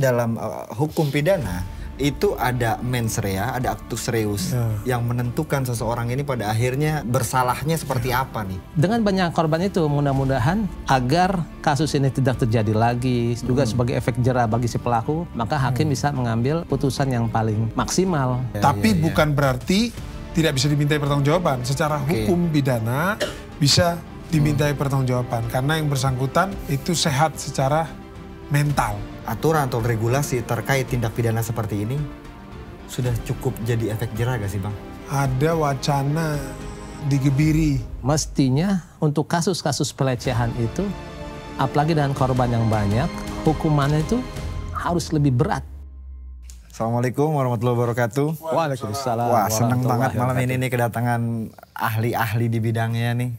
dalam hukum pidana itu ada mens rea, ada actus reus yang menentukan seseorang ini pada akhirnya bersalahnya seperti apa nih. Dengan banyak korban itu mudah-mudahan agar kasus ini tidak terjadi lagi juga sebagai efek jera bagi si pelaku, maka hakim bisa mengambil putusan yang paling maksimal. Tapi bukan berarti tidak bisa dimintai pertanggungjawaban. Secara hukum pidana bisa dimintai pertanggungjawaban karena yang bersangkutan itu sehat secara mental. Aturan atau regulasi terkait tindak pidana seperti ini sudah cukup jadi efek jera gak sih Bang? Ada wacana digebiri. Mestinya untuk kasus-kasus pelecehan itu, apalagi dengan korban yang banyak, hukumannya itu harus lebih berat. Assalamualaikum warahmatullahi wabarakatuh. Waalaikumsalam. Wah, seneng banget malam ini nih kedatangan ahli-ahli di bidangnya nih.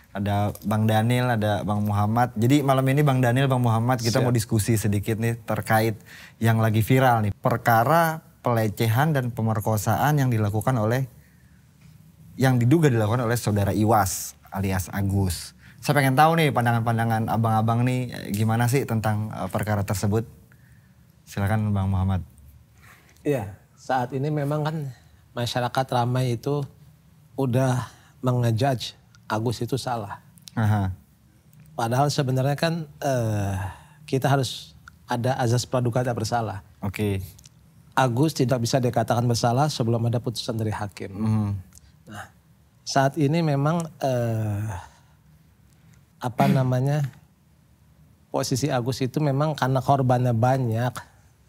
Ada Bang Daniel, ada Bang Muhammad. Jadi malam ini Bang Daniel, Bang Muhammad, kita mau diskusi sedikit nih terkait yang lagi viral nih. Perkara pelecehan dan pemerkosaan yang diduga dilakukan oleh saudara Iwas alias Agus. Saya pengen tahu nih pandangan-pandangan abang-abang nih gimana sih tentang perkara tersebut. Silakan Bang Muhammad. Iya, saat ini memang kan masyarakat ramai itu udah mengejudge Agus itu salah. Padahal sebenarnya kan kita harus ada azas praduga tak bersalah. Agus tidak bisa dikatakan bersalah sebelum ada putusan dari hakim. Nah, saat ini memang posisi Agus itu memang karena korbannya banyak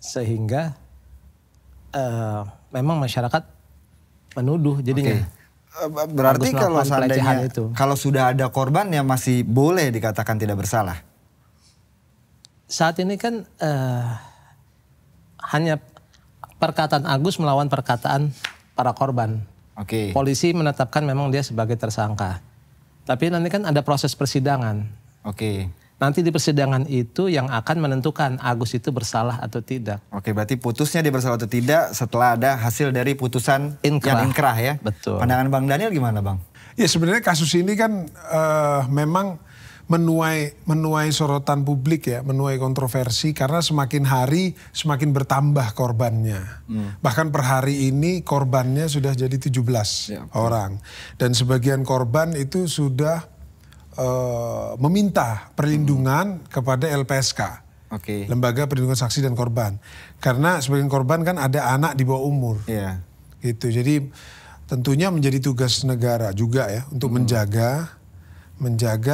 sehingga memang masyarakat menuduh jadinya. Berarti kalau seandainya kalau sudah ada korban ya masih boleh dikatakan tidak bersalah? Saat ini kan hanya perkataan Agus melawan perkataan para korban. Polisi menetapkan memang dia sebagai tersangka. Tapi nanti kan ada proses persidangan. Nanti di persidangan itu yang akan menentukan Agus itu bersalah atau tidak. Berarti putusnya dia bersalah atau tidak setelah ada hasil dari putusan yang inkrah ya? Betul. Pandangan Bang Daniel gimana Bang? Ya sebenarnya kasus ini kan memang menuai sorotan publik ya, menuai kontroversi karena semakin hari semakin bertambah korbannya. Bahkan per hari ini korbannya sudah jadi 17 orang. Dan sebagian korban itu sudah meminta perlindungan kepada LPSK, Lembaga Perlindungan Saksi dan Korban, karena sebagian korban kan ada anak di bawah umur, gitu. Jadi tentunya menjadi tugas negara juga ya untuk menjaga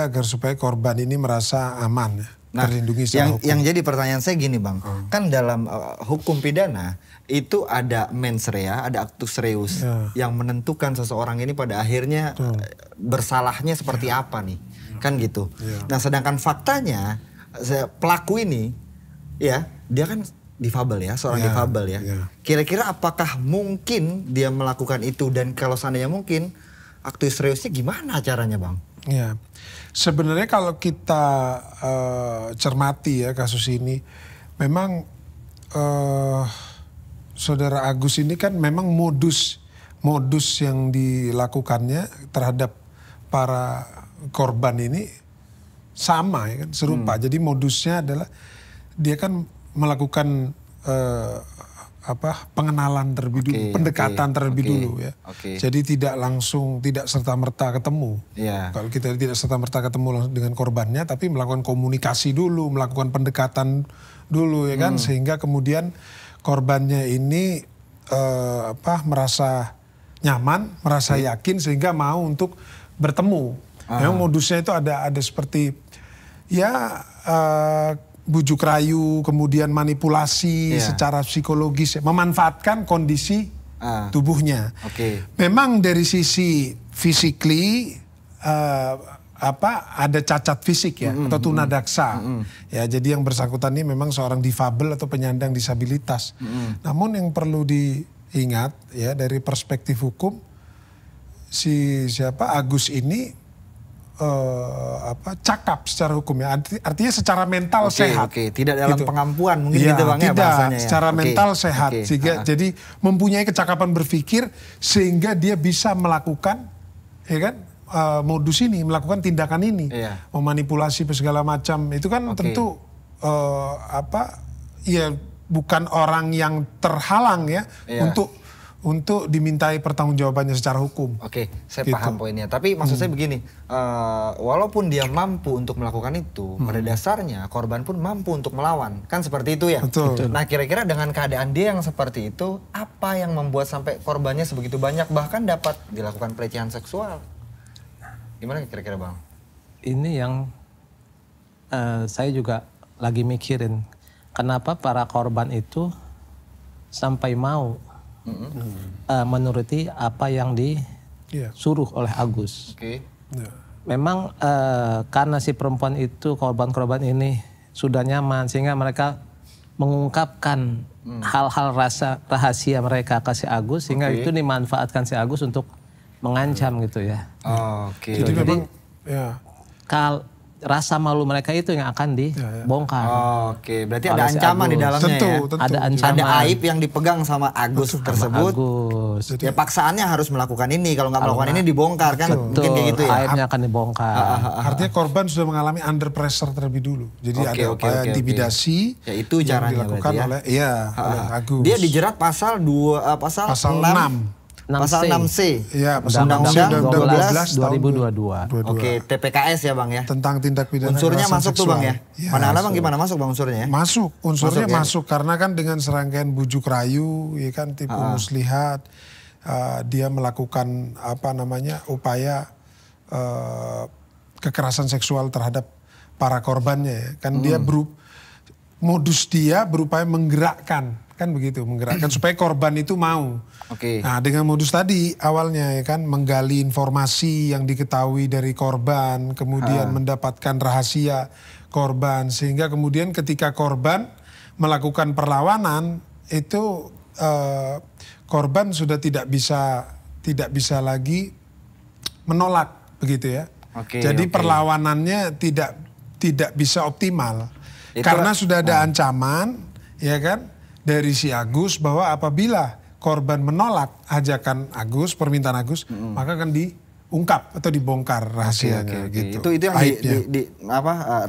agar supaya korban ini merasa aman, terlindungi secara hukum. Yang jadi pertanyaan saya gini Bang, kan dalam hukum pidana itu ada mens rea, ada actus reus yang menentukan seseorang ini pada akhirnya bersalahnya seperti apa nih, kan gitu. Nah sedangkan faktanya pelaku ini ya dia kan difabel ya, seorang difabel ya. Kira-kira apakah mungkin dia melakukan itu dan kalau seandainya mungkin actus reusnya gimana caranya Bang? Ya, sebenarnya kalau kita cermati ya kasus ini, memang Saudara Agus ini kan memang modus yang dilakukannya terhadap para korban ini sama ya kan, serupa. Jadi modusnya adalah dia kan melakukan pengenalan terlebih dulu, pendekatan terlebih dulu ya. Jadi tidak serta-merta ketemu. Kalau kita tidak serta-merta ketemu dengan korbannya, tapi melakukan komunikasi dulu, melakukan pendekatan dulu ya kan, sehingga kemudian korbannya ini merasa nyaman, merasa yakin sehingga mau untuk bertemu. Memang modusnya itu ada seperti ya bujuk rayu, kemudian manipulasi secara psikologis, memanfaatkan kondisi tubuhnya. Memang dari sisi physically ada cacat fisik ya, atau tunadaksa. Ya, jadi yang bersangkutan ini memang seorang difabel atau penyandang disabilitas. Namun yang perlu diingat ya dari perspektif hukum, Agus ini cakap secara hukum ya, artinya secara mental sehat. Tidak dalam pengampuan mungkin gitu Bang ya bahasanya. Secara mental sehat, sehingga jadi mempunyai kecakapan berpikir sehingga dia bisa melakukan ya kan modus ini, melakukan tindakan ini, memanipulasi segala macam. Itu kan tentu ya bukan orang yang terhalang ya untuk dimintai pertanggungjawabannya secara hukum. Oke, saya paham poinnya. Tapi maksud saya begini, walaupun dia mampu untuk melakukan itu, pada dasarnya korban pun mampu untuk melawan. Kan seperti itu ya? Betul. Nah kira-kira dengan keadaan dia yang seperti itu, apa yang membuat sampai korbannya sebegitu banyak, bahkan dapat dilakukan pelecehan seksual? Gimana kira-kira Bang? Ini yang saya juga lagi mikirin. Kenapa para korban itu sampai mau menuruti apa yang disuruh oleh Agus. Memang karena si perempuan itu, korban-korban ini sudah nyaman sehingga mereka mengungkapkan hal-hal rahasia mereka ke si Agus, sehingga itu dimanfaatkan si Agus untuk mengancam gitu ya. Jadi memang rasa malu mereka itu yang akan dibongkar. Berarti ada ancaman di dalamnya. Tentu. Ada ancaman. Ada aib yang dipegang sama Agus tersebut. Ya paksaannya harus melakukan ini. Kalau nggak melakukan ini dibongkar kan. Mungkin kayak gitu ya. Aibnya akan dibongkar. Artinya korban sudah mengalami under pressure terlebih dulu. Jadi ada upaya intimidasi. Ya itu caranya dilakukan oleh Agus. Dia dijerat pasal 6. Pasal 6C. Iya, Undang-Undang 12 2022. Oke, TPKS ya Bang ya. Tentang tindak pidana unsurnya masuk tuh Bang ya. Ya, Pandangan Bang gimana, masuk Bang unsurnya ya? Masuk, unsurnya masuk karena kan dengan serangkaian bujuk rayu, ya kan, tipu muslihat, dia melakukan upaya kekerasan seksual terhadap para korbannya. Kan dia modus dia berupaya menggerakkan, kan begitu, menggerakkan supaya korban itu mau. Nah dengan modus tadi awalnya ya kan, menggali informasi yang diketahui dari korban, kemudian mendapatkan rahasia korban, sehingga kemudian ketika korban melakukan perlawanan itu korban sudah tidak bisa lagi menolak begitu ya. Jadi perlawanannya tidak bisa optimal karena sudah ada ancaman ya kan dari si Agus bahwa apabila korban menolak ajakan Agus, permintaan Agus, maka akan diungkap atau dibongkar rahasianya gitu. Itu yang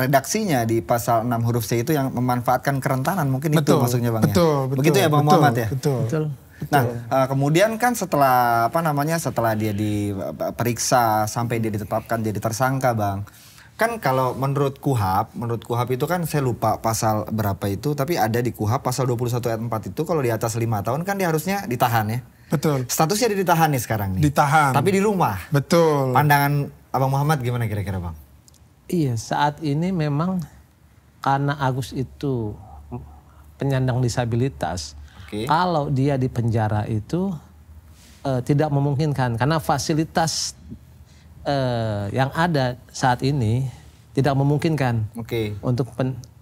redaksinya di pasal 6 huruf C itu yang memanfaatkan kerentanan, mungkin itu maksudnya Bang ya. Begitu ya Bang Muhammad ya? Betul. Nah, kemudian kan setelah setelah dia diperiksa sampai dia ditetapkan jadi tersangka Bang. Kan kalau menurut KUHP itu kan saya lupa pasal berapa itu, tapi ada di KUHP pasal 21 ayat 4 itu kalau di atas 5 tahun kan dia harusnya ditahan ya. Betul. Statusnya dia ditahan nih sekarang nih. Ditahan. Tapi di rumah. Betul. Pandangan Abang Muhammad gimana kira-kira Bang? Iya, saat ini memang karena Agus itu penyandang disabilitas, kalau dia di penjara itu tidak memungkinkan karena fasilitas yang ada saat ini tidak memungkinkan untuk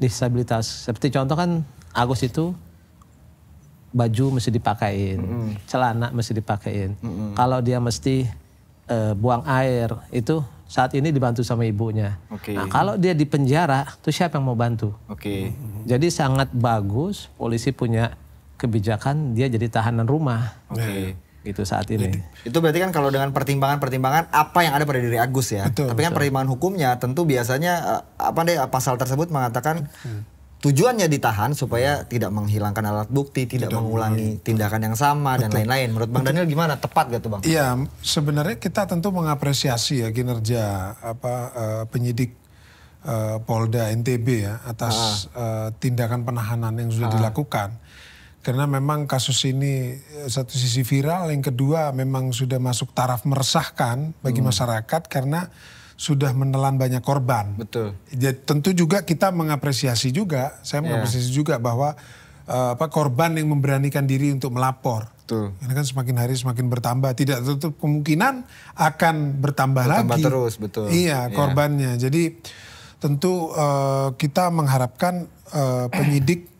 disabilitas. Seperti contoh kan Agus itu baju mesti dipakein, celana mesti dipakein. Kalau dia mesti buang air itu saat ini dibantu sama ibunya. Nah kalau dia di penjara tuh siapa yang mau bantu? Jadi sangat bagus polisi punya kebijakan dia jadi tahanan rumah. Itu saat ini. Itu berarti kan kalau dengan pertimbangan apa yang ada pada diri Agus ya. Tapi kan pertimbangan hukumnya tentu biasanya pasal tersebut mengatakan tujuannya ditahan supaya tidak menghilangkan alat bukti, tidak mengulangi tindakan yang sama dan lain-lain. Menurut Bang Daniel gimana? Tepat gak tuh Bang? Iya, sebenarnya kita tentu mengapresiasi ya kinerja penyidik Polda NTB ya atas tindakan penahanan yang sudah dilakukan. Karena memang kasus ini satu sisi viral, yang kedua memang sudah masuk taraf meresahkan bagi masyarakat karena sudah menelan banyak korban. Betul. Jadi, tentu juga kita mengapresiasi juga, saya mengapresiasi juga bahwa korban yang memberanikan diri untuk melapor. Ini kan semakin hari semakin bertambah, tidak tertutup kemungkinan akan bertambah lagi. Terus, betul. Iya, korbannya. Jadi tentu kita mengharapkan penyidik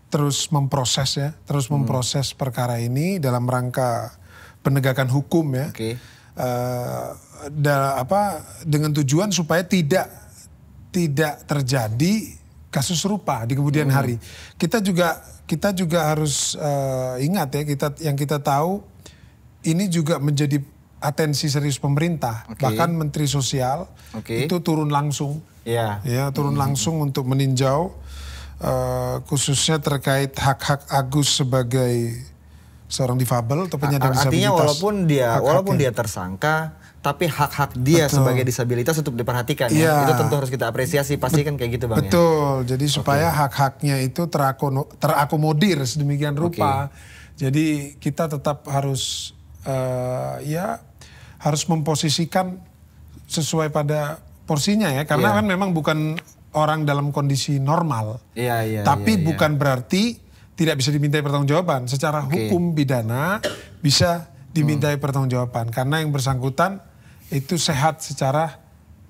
terus memproses perkara ini dalam rangka penegakan hukum ya. Dengan tujuan supaya tidak terjadi kasus serupa di kemudian hari. Kita juga harus ingat ya, yang kita tahu ini juga menjadi atensi serius pemerintah. Bahkan Menteri Sosial itu turun langsung, turun langsung untuk meninjau khususnya terkait hak-hak Agus sebagai seorang difabel atau penyandang disabilitas. Artinya walaupun dia tersangka, tapi hak-hak dia sebagai disabilitas untuk diperhatikan ya. Itu tentu harus kita apresiasi, pasti kan kayak gitu Bang. Betul, jadi supaya hak-haknya itu terakomodir sedemikian rupa. Jadi kita tetap harus harus memposisikan sesuai pada porsinya ya, karena kan memang bukan orang dalam kondisi normal. Tapi bukan berarti tidak bisa dimintai pertanggungjawaban. Secara hukum pidana bisa dimintai pertanggungjawaban karena yang bersangkutan itu sehat secara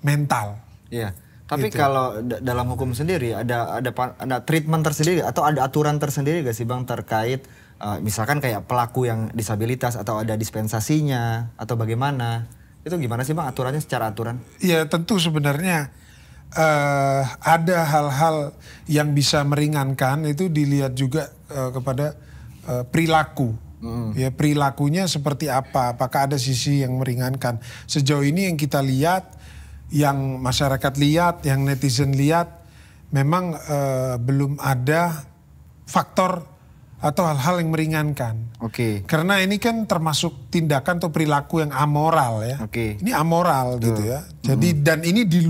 mental. Iya. Tapi kalau dalam hukum sendiri ada treatment tersendiri atau ada aturan tersendiri gak sih Bang terkait misalkan kayak pelaku yang disabilitas atau ada dispensasinya atau bagaimana? Itu gimana sih Bang aturannya secara aturan? Iya, tentu sebenarnya ada hal-hal yang bisa meringankan, itu dilihat juga kepada perilaku. Ya, perilakunya seperti apa, apakah ada sisi yang meringankan. Sejauh ini yang kita lihat, yang masyarakat lihat, yang netizen lihat, memang belum ada faktor atau hal-hal yang meringankan. Karena ini kan termasuk tindakan atau perilaku yang amoral ya. Ini amoral gitu ya. Jadi dan ini di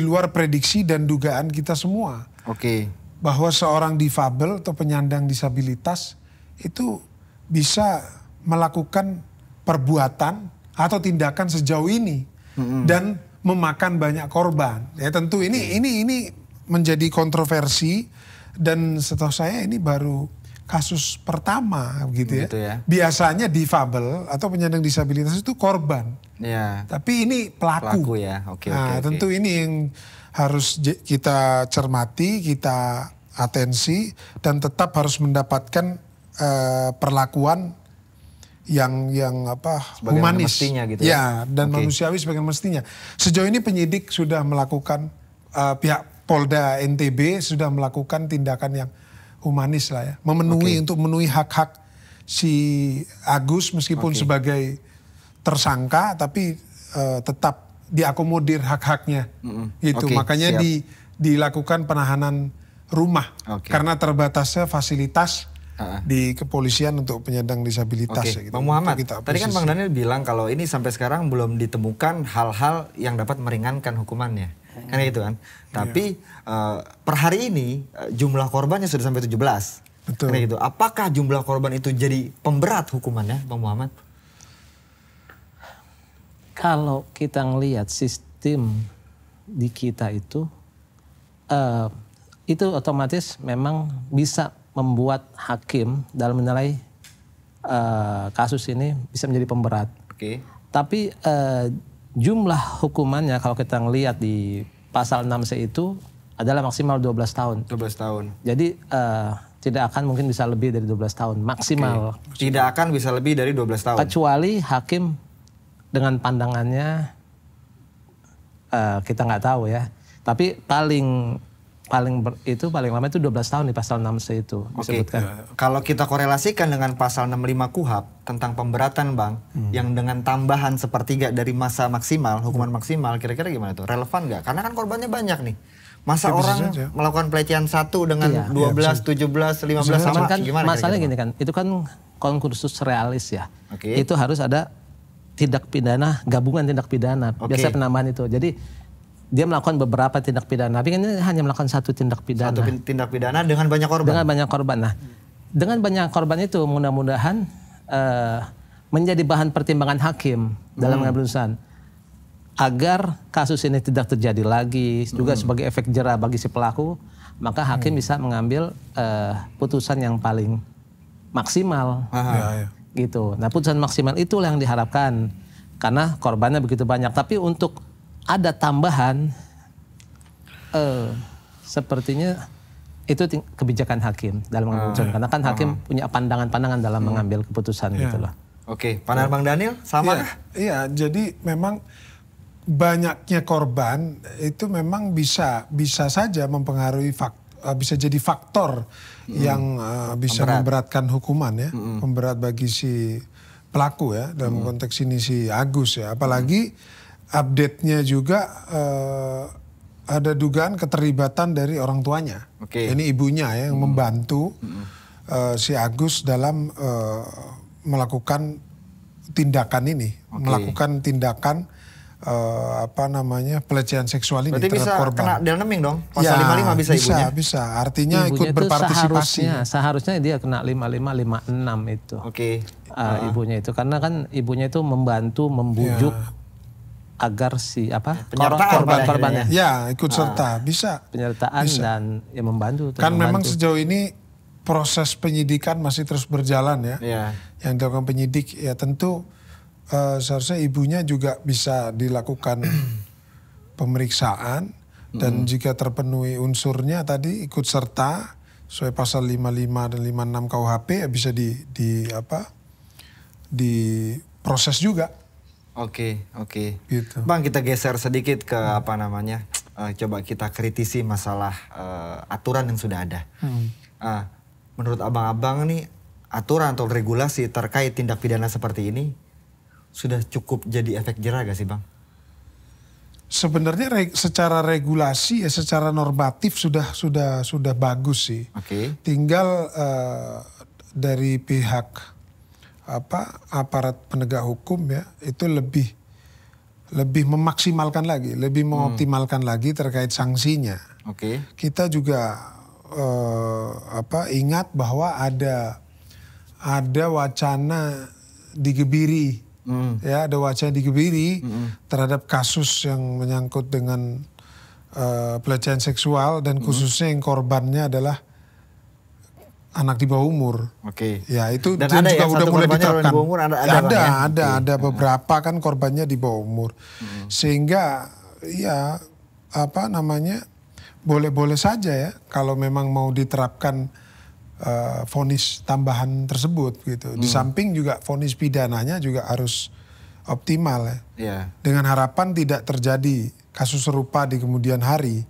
luar prediksi dan dugaan kita semua. Bahwa seorang difabel atau penyandang disabilitas itu bisa melakukan perbuatan atau tindakan sejauh ini dan memakan banyak korban. Ya tentu ini menjadi kontroversi dan setahu saya ini baru kasus pertama gitu ya. Biasanya difabel atau penyandang disabilitas itu korban. Tapi ini pelaku. Tentu ini yang harus kita cermati, kita atensi dan tetap harus mendapatkan perlakuan yang humanis gitu ya. Dan manusiawi sebagaimana mestinya. Sejauh ini penyidik sudah melakukan pihak Polda NTB sudah melakukan tindakan yang humanis lah ya, untuk memenuhi hak-hak si Agus meskipun sebagai tersangka tapi tetap diakomodir hak-haknya gitu. Makanya dilakukan penahanan rumah karena terbatasnya fasilitas di kepolisian untuk penyandang disabilitas. Gitu. Bang Muhammad, tadi kan Bang Daniel bilang kalau ini sampai sekarang belum ditemukan hal-hal yang dapat meringankan hukumannya. Kan gitu kan. Tapi per hari ini jumlah korbannya sudah sampai 17. Betul. Kan gitu. Apakah jumlah korban itu jadi pemberat hukumannya Bang Muhammad? Kalau kita ngelihat sistem di kita itu otomatis memang bisa membuat hakim dalam menilai kasus ini bisa menjadi pemberat. Tapi jumlah hukumannya kalau kita ngelihat di pasal 6C itu adalah maksimal 12 tahun. 12 tahun. Jadi tidak akan mungkin bisa lebih dari 12 tahun maksimal. Tidak akan bisa lebih dari 12 tahun. Kecuali hakim dengan pandangannya kita nggak tahu ya. Tapi paling lama itu 12 tahun di pasal 6C itu disebutkan. Kalau kita korelasikan dengan pasal 65 KUHP tentang pemberatan Bang, yang dengan tambahan sepertiga dari masa maksimal, hukuman maksimal, kira-kira gimana tuh? Relevan nggak? Karena kan korbannya banyak nih. Masa orang melakukan pelecehan satu dengan 12, 17, 15 sama kan gimana? Masalahnya gini kan, itu kan konkursus realis ya. Itu harus ada tindak pidana, gabungan tindak pidana. Biasa penambahan itu. Jadi dia melakukan beberapa tindak pidana, tapi kan ini hanya melakukan satu tindak pidana. Satu tindak pidana dengan banyak korban. Dengan banyak korban. Nah, dengan banyak korban itu mudah-mudahan menjadi bahan pertimbangan hakim dalam mengambil putusan agar kasus ini tidak terjadi lagi, juga sebagai efek jera bagi si pelaku, maka hakim bisa mengambil putusan yang paling maksimal. Gitu. Nah, putusan maksimal itulah yang diharapkan karena korbannya begitu banyak. Tapi untuk ada tambahan, sepertinya itu kebijakan hakim dalam mengambil keputusan. Karena kan hakim punya pandangan-pandangan dalam mengambil keputusan gitu loh. Pandangan Bang Daniel sama? Iya, jadi memang banyaknya korban itu memang bisa saja mempengaruhi bisa jadi faktor yang bisa memberatkan hukuman ya, memberat bagi si pelaku ya, dalam konteks ini si Agus ya, apalagi update-nya juga ada dugaan keterlibatan dari orang tuanya. Ini ibunya ya yang membantu si Agus dalam melakukan tindakan ini, melakukan tindakan pelecehan seksual ini. Berarti terhadap bisa korban. Kena Delneming dong? Pasal 55 bisa ibunya? Bisa. Artinya ibunya ikut berpartisipasi. Seharusnya dia kena 55, 56 itu. Ibunya itu. Karena kan ibunya itu membantu, membujuk agar si korbannya. Ya, ikut serta. Bisa. Penyertaan bisa. Dan ya membantu. Kan memang sejauh ini proses penyidikan masih terus berjalan ya. Yang dilakukan penyidik ya tentu seharusnya ibunya juga bisa dilakukan pemeriksaan dan jika terpenuhi unsurnya tadi ikut serta sesuai pasal 55 dan 56 KUHP ya bisa diproses juga. Oke. Gitu. Bang, kita geser sedikit ke coba kita kritisi masalah aturan yang sudah ada. Menurut abang-abang nih aturan atau regulasi terkait tindak pidana seperti ini sudah cukup jadi efek jera gak sih Bang? Sebenarnya secara regulasi ya secara normatif sudah bagus sih. Tinggal dari pihak aparat penegak hukum ya itu lebih memaksimalkan lagi, lebih mengoptimalkan lagi terkait sanksinya. Kita juga ingat bahwa ada wacana digebiri. Ya, ada wacana digebiri terhadap kasus yang menyangkut dengan pelecehan seksual dan khususnya yang korbannya adalah anak di bawah umur. Ya, itu dan ada juga udah mulai diterapkan. Ada beberapa kan korbannya di bawah umur. Sehingga ya boleh-boleh saja ya kalau memang mau diterapkan vonis tambahan tersebut gitu. Di samping juga vonis pidananya juga harus optimal ya. Dengan harapan tidak terjadi kasus serupa di kemudian hari.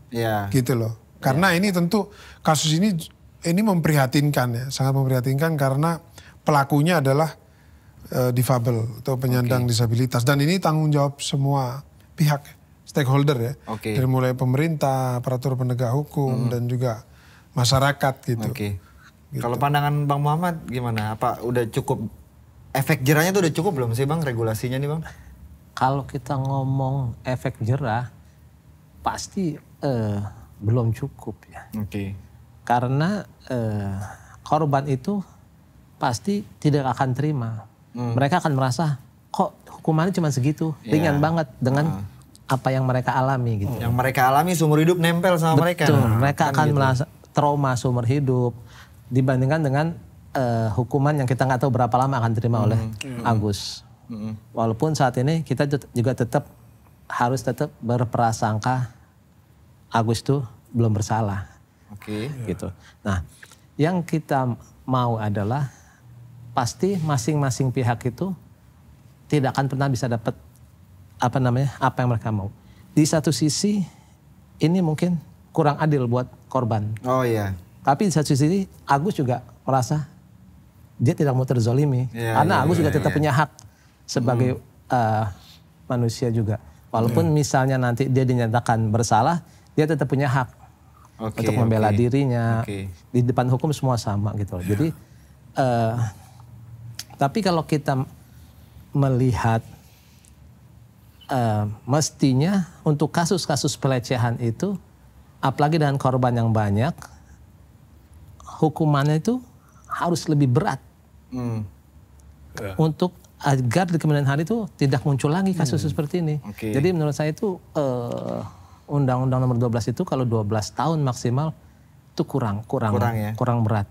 Gitu loh. Karena ini tentu kasus ini memprihatinkan ya, sangat memprihatinkan karena pelakunya adalah difabel atau penyandang disabilitas dan ini tanggung jawab semua pihak stakeholder ya. Dari mulai pemerintah, aparatur penegak hukum dan juga masyarakat gitu. Gitu. Kalau pandangan Bang Muhammad gimana? Apa udah cukup, efek jerahnya tuh udah cukup belum sih Bang regulasinya nih Bang? Kalau kita ngomong efek jerah pasti belum cukup ya. Karena korban itu pasti tidak akan terima. Mereka akan merasa kok hukumannya cuma segitu, ringan banget dengan apa yang mereka alami gitu. Yang mereka alami seumur hidup nempel sama mereka. Mereka akan merasa trauma seumur hidup. Dibandingkan dengan hukuman yang kita nggak tahu berapa lama akan diterima oleh Agus. Walaupun saat ini kita juga harus tetap berprasangka Agus itu belum bersalah. Gitu. Nah, yang kita mau adalah pasti masing-masing pihak itu tidak akan pernah bisa dapat apa yang mereka mau. Di satu sisi ini mungkin kurang adil buat korban. Tapi di satu sisi Agus juga merasa dia tidak mau terzolimi. Karena Agus juga tetap punya hak sebagai manusia juga. Walaupun misalnya nanti dia dinyatakan bersalah, dia tetap punya hak untuk membela dirinya. Di depan hukum semua sama gitu. Jadi tapi kalau kita melihat mestinya untuk kasus-kasus pelecehan itu, apalagi dengan korban yang banyak, hukumannya itu harus lebih berat untuk agar di kemudian hari itu tidak muncul lagi kasus seperti ini. Jadi menurut saya itu Undang-Undang Nomor 12 itu kalau 12 tahun maksimal itu kurang berat.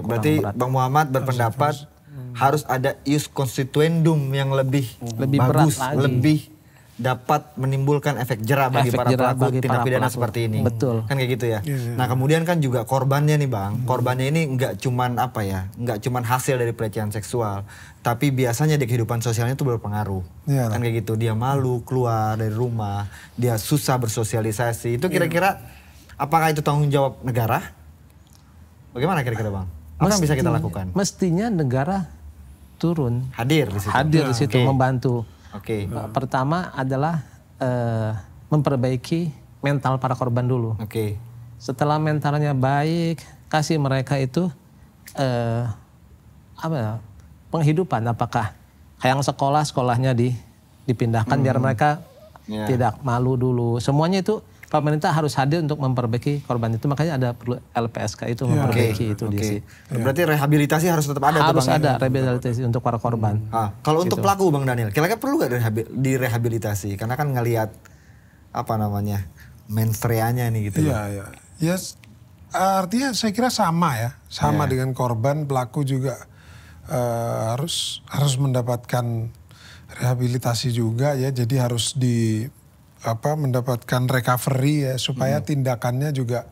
Berarti berat. Bang Muhammad berpendapat harus ada ius constituendum yang lebih bagus, lebih dapat menimbulkan efek jera bagi para pelaku tindak pidana seperti ini. Betul. Kan kayak gitu ya. Nah, kemudian kan juga korbannya nih Bang. Korbannya ini nggak cuman hasil dari pelecehan seksual, tapi biasanya di kehidupan sosialnya itu berpengaruh. Kan kayak gitu. Dia malu keluar dari rumah, dia susah bersosialisasi. Itu kira-kira apakah itu tanggung jawab negara? Bagaimana kira-kira Bang? Apa yang bisa kita lakukan? Mestinya negara turun. Hadir di situ. Membantu. Pertama adalah memperbaiki mental para korban dulu. Oke. Setelah mentalnya baik, kasih mereka itu penghidupan. Apakah yang sekolahnya dipindahkan biar mereka tidak malu dulu. Semuanya itu pemerintah harus hadir untuk memperbaiki korban itu. Makanya ada perlu LPSK itu memperbaiki itu. Berarti rehabilitasi harus tetap ada. Harus ada rehabilitasi untuk para korban. Kalau untuk pelaku Bang Daniel, kira-kira perlu nggak direhabilitasi? Karena kan ngelihat mens reanya nih gitu. Iya. Ya, artinya saya kira sama ya. Sama dengan korban, pelaku juga harus mendapatkan rehabilitasi juga ya. Jadi harus mendapatkan recovery ya, supaya tindakannya juga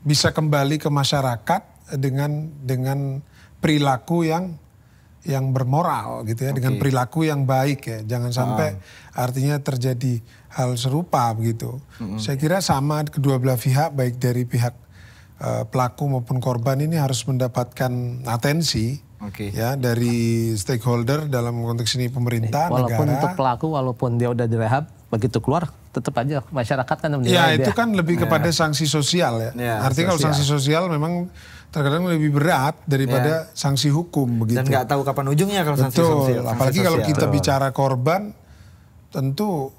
bisa kembali ke masyarakat dengan perilaku yang bermoral gitu ya, dengan perilaku yang baik ya. Jangan sampai artinya terjadi hal serupa begitu. Saya kira sama kedua belah pihak, baik dari pihak pelaku maupun korban ini harus mendapatkan atensi. Ya, dari stakeholder, dalam konteks ini pemerintah, walaupun negara. Untuk pelaku, walaupun dia udah direhab, begitu keluar tetap aja masyarakat kan menilai itu kan lebih kepada sanksi sosial ya. Artinya kalau sanksi sosial memang terkadang lebih berat daripada sanksi hukum begitu. Dan nggak tahu kapan ujungnya kalau sanksi sosial. Apalagi kalau kita bicara korban, tentu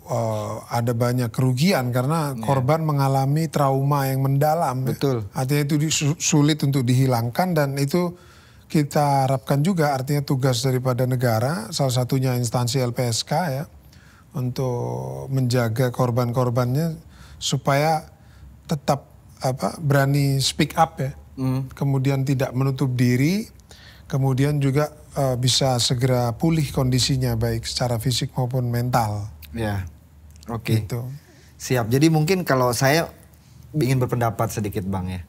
ada banyak kerugian karena korban mengalami trauma yang mendalam. Betul. Artinya itu sulit untuk dihilangkan, dan itu kita harapkan juga artinya tugas daripada negara, salah satunya instansi LPSK ya, untuk menjaga korban-korbannya supaya tetap berani speak up ya. Kemudian tidak menutup diri, kemudian juga bisa segera pulih kondisinya baik secara fisik maupun mental. Ya. Oke. Gitu. Siap. Jadi mungkin kalau saya ingin berpendapat sedikit Bang ya.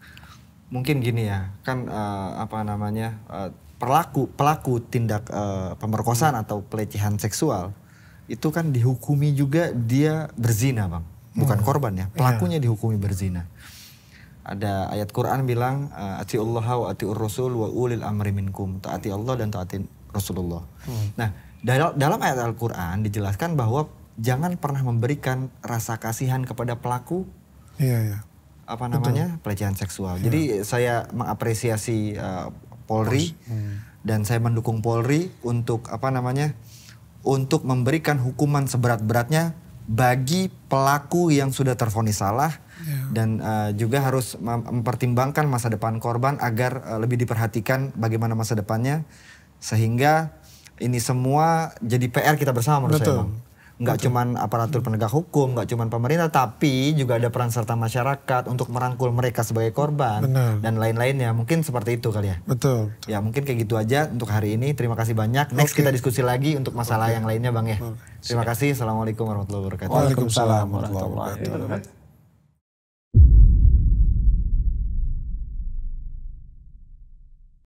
Mungkin gini ya, kan pelaku tindak pemerkosaan atau pelecehan seksual itu kan dihukumi juga dia berzina Bang, bukan korban ya, pelakunya dihukumi berzina. Ada ayat Quran bilang atiullah wa atiur rasul wa ulil amri minkum, taati Allah dan taati Rasulullah. Nah, dalam ayat Al-Quran dijelaskan bahwa jangan pernah memberikan rasa kasihan kepada pelaku. Pelecehan seksual. Jadi saya mengapresiasi Polri dan saya mendukung Polri untuk untuk memberikan hukuman seberat-beratnya bagi pelaku yang sudah tervonis salah dan juga harus mempertimbangkan masa depan korban agar lebih diperhatikan bagaimana masa depannya, sehingga ini semua jadi PR kita bersama menurut saya Bang. Nggak cuman aparatur penegak hukum, nggak cuman pemerintah, tapi juga ada peran serta masyarakat untuk merangkul mereka sebagai korban. Dan lain-lainnya. Mungkin seperti itu kali ya. Betul. Ya mungkin kayak gitu aja untuk hari ini. Terima kasih banyak. Next kita diskusi lagi untuk masalah yang lainnya Bang ya. Terima kasih. Assalamualaikum warahmatullahi wabarakatuh. Waalaikumsalam warahmatullahi wabarakatuh.